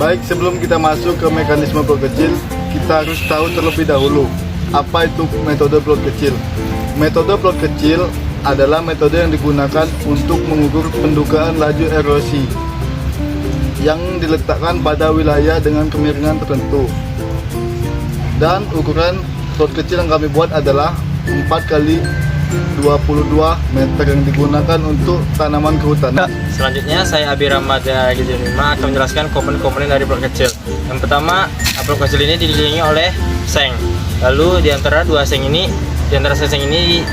Baik, sebelum kita masuk ke mekanisme plot kecil, kita harus tahu terlebih dahulu apa itu metode plot kecil. Metode plot kecil adalah metode yang digunakan untuk mengukur pendugaan laju erosi yang diletakkan pada wilayah dengan kemiringan tertentu. Dan ukuran plot kecil yang kami buat adalah 4 kali 22 meter yang digunakan untuk tanaman kehutanan. Selanjutnya saya Abi Ramadhan Gizim 5 akan menjelaskan komponen-komponen dari plot kecil. Yang pertama, plot kecil ini dikelilingi oleh seng. Lalu di antara dua seng ini, seng ini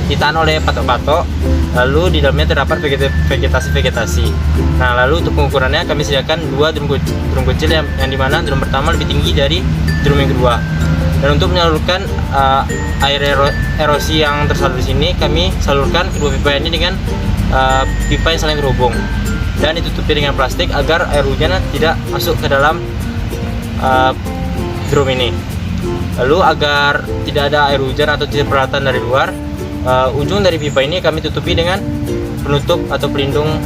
ditahan oleh patok-patok. Lalu di dalamnya terdapat vegetasi. Nah, lalu untuk pengukurannya kami sediakan dua drum kecil yang dimana drum pertama lebih tinggi dari drum yang kedua. Dan untuk menyalurkan air erosi yang tersalur di sini, kami salurkan kedua pipa ini dengan pipa yang saling terhubung dan ditutupi dengan plastik agar air hujan tidak masuk ke dalam drum ini. Lalu agar tidak ada air hujan atau cipratan dari luar, ujung dari pipa ini kami tutupi dengan penutup atau pelindung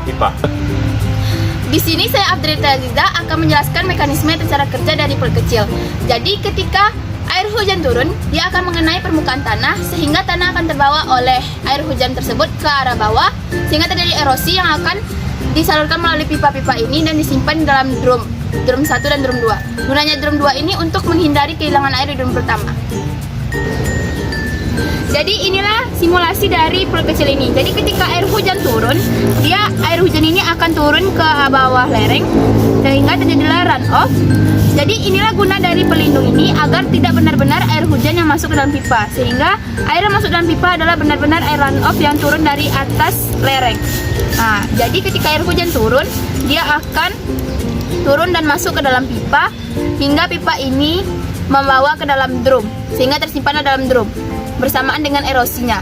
pipa. Di sini saya Abdrita Aziza akan menjelaskan mekanisme cara kerja dari plot kecil. Jadi ketika air hujan turun, dia akan mengenai permukaan tanah sehingga tanah akan terbawa oleh air hujan tersebut ke arah bawah sehingga terjadi erosi yang akan disalurkan melalui pipa-pipa ini dan disimpan di dalam drum 1 dan drum 2. Gunanya drum 2 ini untuk menghindari kehilangan air di drum pertama. Jadi inilah simulasi dari plot kecil ini. Jadi ketika air hujan turun, air hujan ini akan turun ke bawah lereng sehingga terjadilah run off. Jadi inilah guna dari pelindung ini agar tidak benar-benar air hujan yang masuk ke dalam pipa, sehingga air yang masuk dalam pipa adalah benar-benar air run off yang turun dari atas lereng. Nah, jadi ketika air hujan turun, dia akan turun dan masuk ke dalam pipa hingga pipa ini membawa ke dalam drum sehingga tersimpan dalam drum bersamaan dengan erosinya.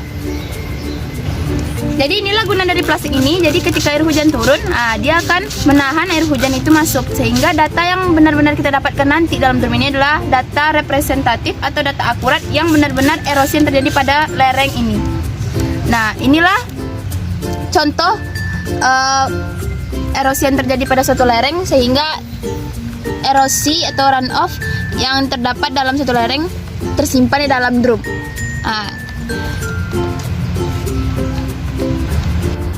Jadi inilah guna dari plastik ini. Jadi ketika air hujan turun, dia akan menahan air hujan itu masuk sehingga data yang benar-benar kita dapatkan nanti dalam drum ini adalah data representatif atau data akurat yang benar-benar erosi yang terjadi pada lereng ini. Nah, inilah contoh erosi yang terjadi pada suatu lereng sehingga erosi atau run off yang terdapat dalam suatu lereng tersimpan di dalam drum.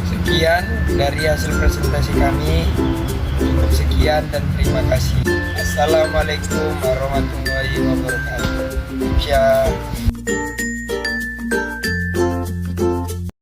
Sekian dari hasil presentasi kami. Cukup sekian dan terima kasih. Assalamualaikum warahmatullahi wabarakatuh.